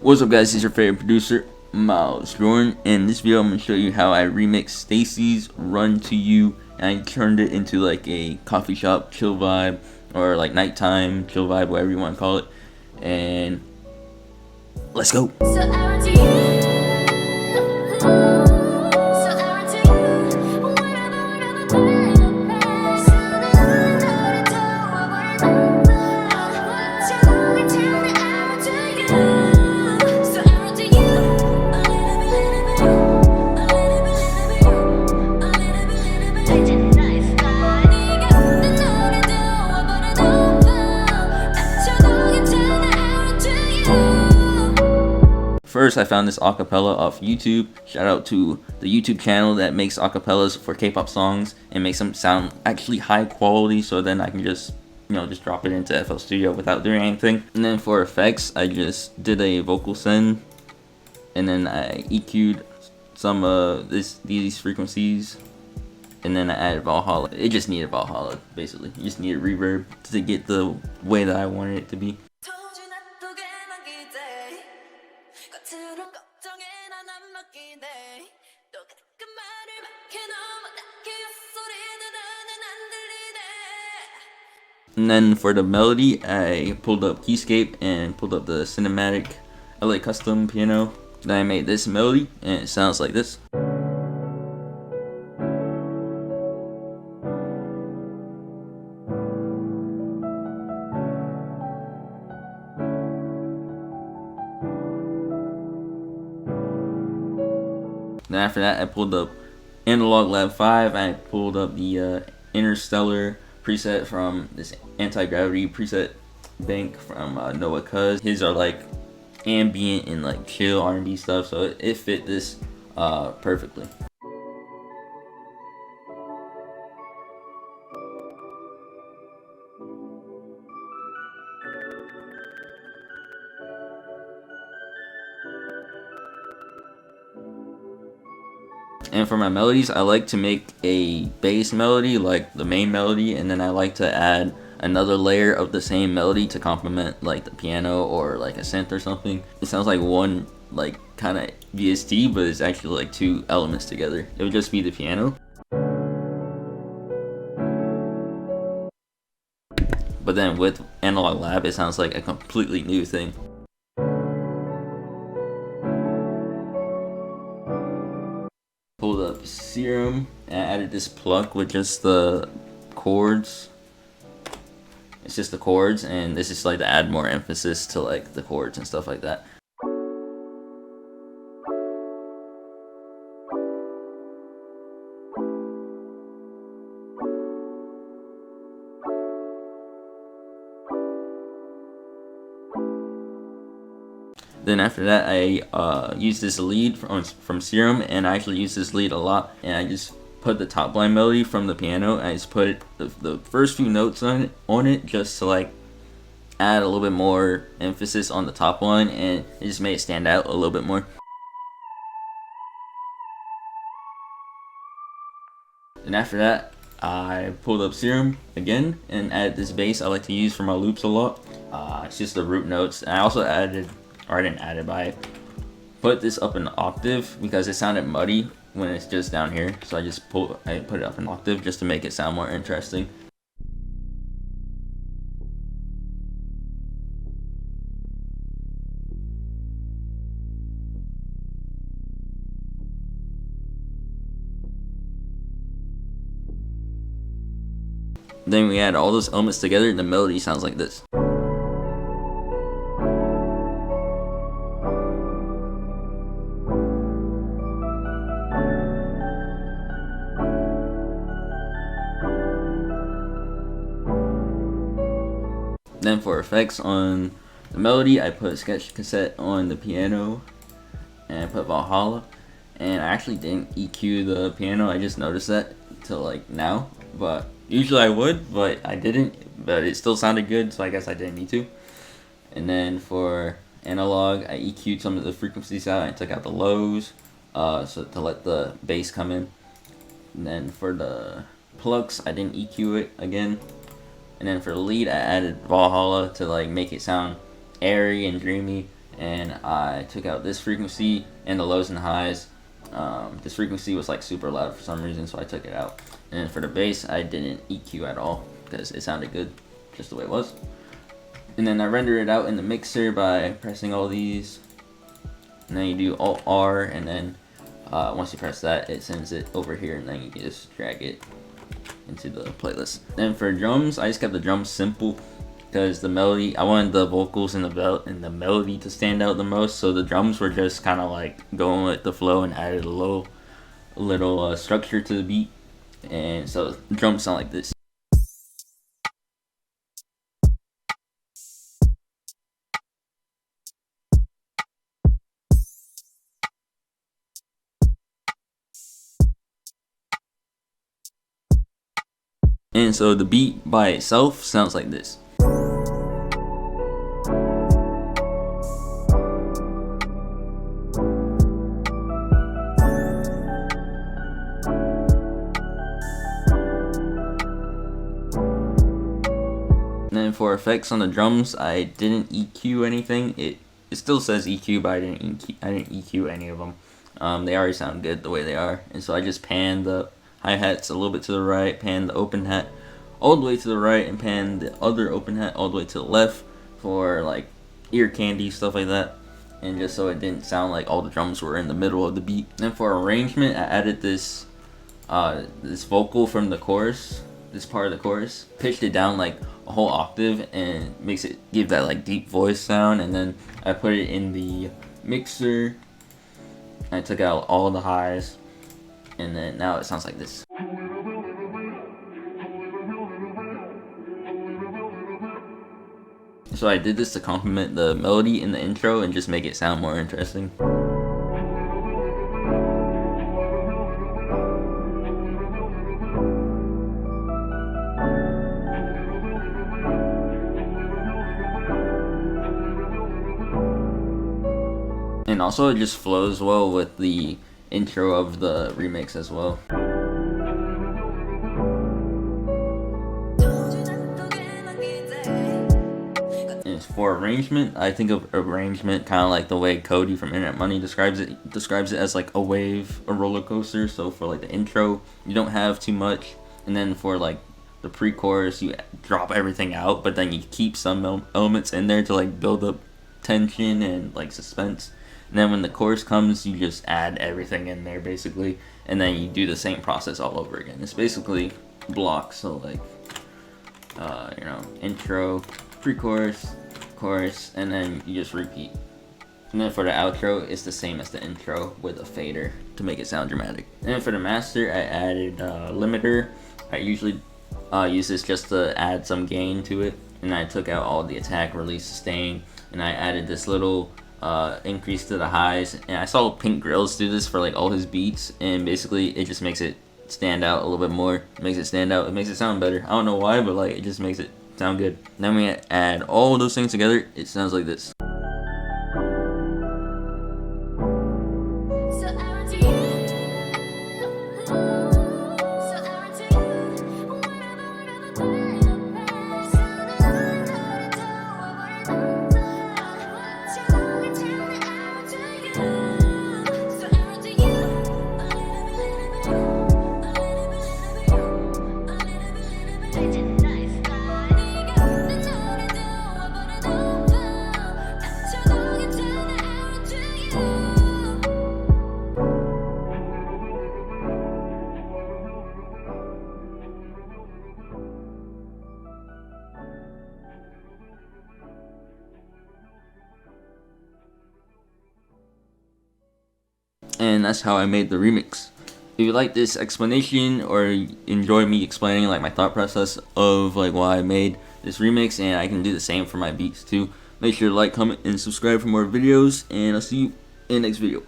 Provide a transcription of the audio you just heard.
What's up guys, it's your favorite producer, milesjordan. In this video I'm going to show you how I remixed Stacy's Run to You and I turned it into like a coffee shop chill vibe or like nighttime chill vibe, whatever you want to call it. And let's go. First, I found this acapella off YouTube. Shout out to the YouTube channel that makes acapellas for K-pop songs and makes them sound actually high quality, so then I can just drop it into FL Studio without doing anything. And then for effects, I just did a vocal send and then I EQ'd some of these frequencies, and then I added Valhalla. It just needed Valhalla, basically. You just needed reverb to get the way that I wanted it to be. And then for the melody, I pulled up Keyscape and pulled up the cinematic LA custom piano. Then I made this melody and it sounds like this. Then after that, I pulled up Analog Lab 5. I pulled up the Interstellar preset from this anti-gravity preset bank from Noah Cuz. His are like ambient and like chill R&B stuff, so it fit this perfectly. And for my melodies, I like to make a bass melody like the main melody, and then I like to add another layer of the same melody to complement like the piano or like a synth or something. It sounds like one like kind of VST, but it's actually like two elements together. It would just be the piano. But then with Analog Lab, it sounds like a completely new thing. Pulled up Serum and added this pluck with just the chords. It's just the chords, and this is like to add more emphasis to like the chords and stuff like that. Then after that, I used this lead from Serum, and I actually used this lead a lot. And I just put the top line melody from the piano. I just put the first few notes on it just to like add a little bit more emphasis on the top line, and it just made it stand out a little bit more. And after that, I pulled up Serum again and added this bass I like to use for my loops a lot. It's just the root notes. And I also added, or I didn't add it, but I put this up an octave because it sounded muddy when it's just down here. So I put it up an octave just to make it sound more interesting. Then we add all those elements together and the melody sounds like this. Then for effects on the melody, I put sketch cassette on the piano and I put Valhalla. And I actually didn't EQ the piano, I just noticed that till like now. But usually I would, but I didn't. But it still sounded good, so I guess I didn't need to. And then for analog, I EQ'd some of the frequencies out and took out the lows so to let the bass come in. And then for the plucks, I didn't EQ it again. And then for the lead, I added Valhalla to like make it sound airy and dreamy. and I took out this frequency and the lows and highs. This frequency was like super loud for some reason, so I took it out. And for the bass, I didn't EQ at all because it sounded good just the way it was. And then I render it out in the mixer by pressing all these. And then you do Alt R, and then once you press that, it sends it over here, and then you can just drag it into the playlist. Then for drums, I just kept the drums simple because the melody, I wanted the vocals and the melody to stand out the most. So the drums were just kind of like going with the flow and added a little structure to the beat. And so the drums sound like this. And so the beat by itself sounds like this. And then for effects on the drums, I didn't EQ anything. It still says EQ, but I didn't EQ any of them. They already sound good the way they are. And so I just panned the hi-hats a little bit to the right, pan the open hat all the way to the right, and pan the other open hat all the way to the left for like ear candy, stuff like that, and just so it didn't sound like all the drums were in the middle of the beat. And for arrangement, I added this vocal from the chorus, this part of the chorus, pitched it down like a whole octave and makes it give that like deep voice sound. And then I put it in the mixer. I took out all the highs, and then now it sounds like this. So I did this to complement the melody in the intro and just make it sound more interesting. And also it just flows well with the intro of the remix as well. And for arrangement, I think of arrangement kind of like the way Cody from Internet Money describes it as like a wave, a roller coaster. So for like the intro, you don't have too much, and then for like the pre-chorus, you drop everything out, but then you keep some elements in there to like build up tension and like suspense. And then when the chorus comes, you just add everything in there basically, and then you do the same process all over again. It's basically blocks, so like intro, pre-chorus, chorus, and then you just repeat. And then for the outro, it's the same as the intro with a fader to make it sound dramatic. And then for the master, I added limiter. I usually use this just to add some gain to it, and I took out all the attack, release, sustain, and I added this little increase to the highs. And I saw Pink Grills do this for like all his beats, and basically it just makes it stand out a little bit more. It makes it stand out. It makes it sound better. I don't know why, but like it just makes it sound good. Then we add all those things together. It sounds like this. And that's how I made the remix. If you like this explanation or enjoy me explaining like my thought process of like why I made this remix, and I can do the same for my beats too, make sure to like, comment, and subscribe for more videos, and I'll see you in the next video.